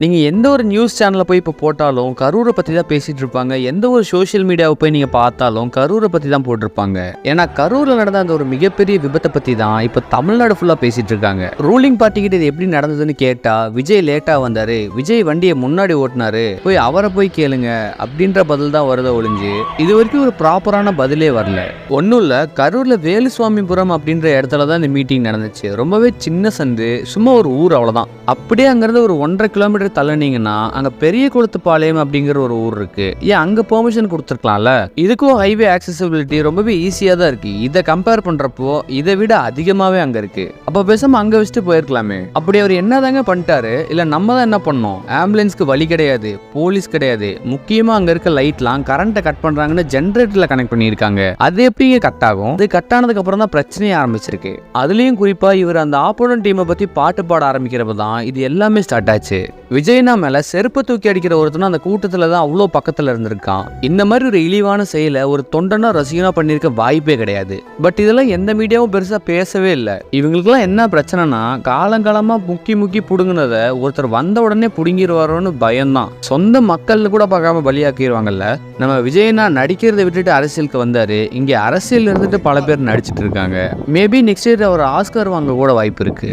நீங்க எந்த ஒரு நியூஸ் சேனல்ல போய் இப்போ போட்டாலும் கரூரை பத்தி தான் பேசிட்டு இருப்பாங்க. எந்த ஒரு சோஷியல் மீடியாவை போய் நீங்க பார்த்தாலும் கரூரை பத்தி தான் போட்டிருப்பாங்க. ஏன்னா கரூர்ல நடந்த அந்த ஒரு மிகப்பெரிய விபத்தை பத்தி தான் இப்போ தமிழ்நாடு ஃபுல்லா பேசிட்டு இருக்காங்க. ரூலிங் பார்ட்டி கிட்ட இது எப்படி நடந்ததுன்னு கேட்டா, விஜய் லேட்டா வந்தாரு, விஜய் வண்டியை முன்னாடி ஓட்டினாரு, போய் அவரை போய் கேளுங்க அப்படின்ற பதில் தான் வருத ஒழிஞ்சு இது வரைக்கும் ஒரு ப்ராப்பரான பதிலே வரல. ஒன்றும் இல்லை, கரூர்ல வேலுசுவாமிபுரம் அப்படின்ற இடத்துல தான் இந்த மீட்டிங் நடந்துச்சு. ரொம்பவே சின்ன சந்து, சும்மா ஒரு ஊர் அவ்வளோதான். அப்படியே அங்கிருந்து ஒரு 1.5 கிலோமீட்டர் தள்ளினீங்கன்னா அங்க பெரிய குளத்துப்பாளையம் அப்படிங்கிற ஒரு ஊர் இருக்கு. ஏன் அங்க பெர்மிஷன் கொடுத்துருக்கலாம்ல? இதுக்கும் ஹைவே ஆக்சசிபிலிட்டி ரொம்பவே ஈஸியா தான் இருக்கு. இதை கம்பேர் பண்றப்போ இதை விட அதிகமாவே அங்க இருக்கு. அப்ப பேசாம அங்க வச்சுட்டு போயிருக்கலாமே. அப்படி அவர் என்னதாங்க பண்ணிட்டாரு? இல்ல நம்ம தான் என்ன பண்ணோம்? ஆம்புலன்ஸ்க்கு வழி கிடையாது, போலீஸ் கிடையாது, முக்கியமா அங்க இருக்க லைட்லாம் கரண்ட்டை கட் பண்றாங்கன்னு ஜெனரேட்டர்ல கனெக்ட் பண்ணியிருக்காங்க. அது எப்படிங்க கட் ஆகும்? அது கட் ஆனதுக்கு அப்புறம் தான் பிரச்சனையே ஆரம்பிச்சிருக்கு. அதுலயும் குறிப்பா இவர் அந்த ஆப்போனன்ட் டீமை பத்தி பாட்டு பாட ஆரம்பிக்கிறப்ப தான் இது எல்லாமே ஸ்டார்ட் ஆச்சு. விஜய்னா மேல செருப்பு தூக்கி அடிக்கிற ஒருத்தனும் அந்த கூட்டத்துல தான் அவ்வளோ பக்கத்துல இருந்திருக்கான். இந்த மாதிரி ஒரு இழிவான செயலை ஒரு தொண்டனா ரசிகனா பண்ணிருக்க வாய்ப்பே கிடையாது. பட் இதெல்லாம் எந்த மீடியாவும் பெருசா பேசவே இல்லை. இவங்களுக்குலாம் என்ன பிரச்சனைனா, காலங்காலமா முக்கி புடுங்கினத ஒருத்தர் வந்த உடனே புடுங்கிடுவாரோன்னு பயம்தான். சொந்த மக்கள்னு கூட பார்க்காம பலியாக்கிடுவாங்கல்ல. நம்ம விஜய்னா நடிக்கிறத விட்டுட்டு அரசியலுக்கு வந்தாரு. இங்க அரசியல் இருந்துட்டு பல பேர் நடிச்சிட்டு இருக்காங்க. மேபி நெக்ஸ்ட் இயர் அவர் ஆஸ்கர் வாங்க கூட வாய்ப்பு இருக்கு.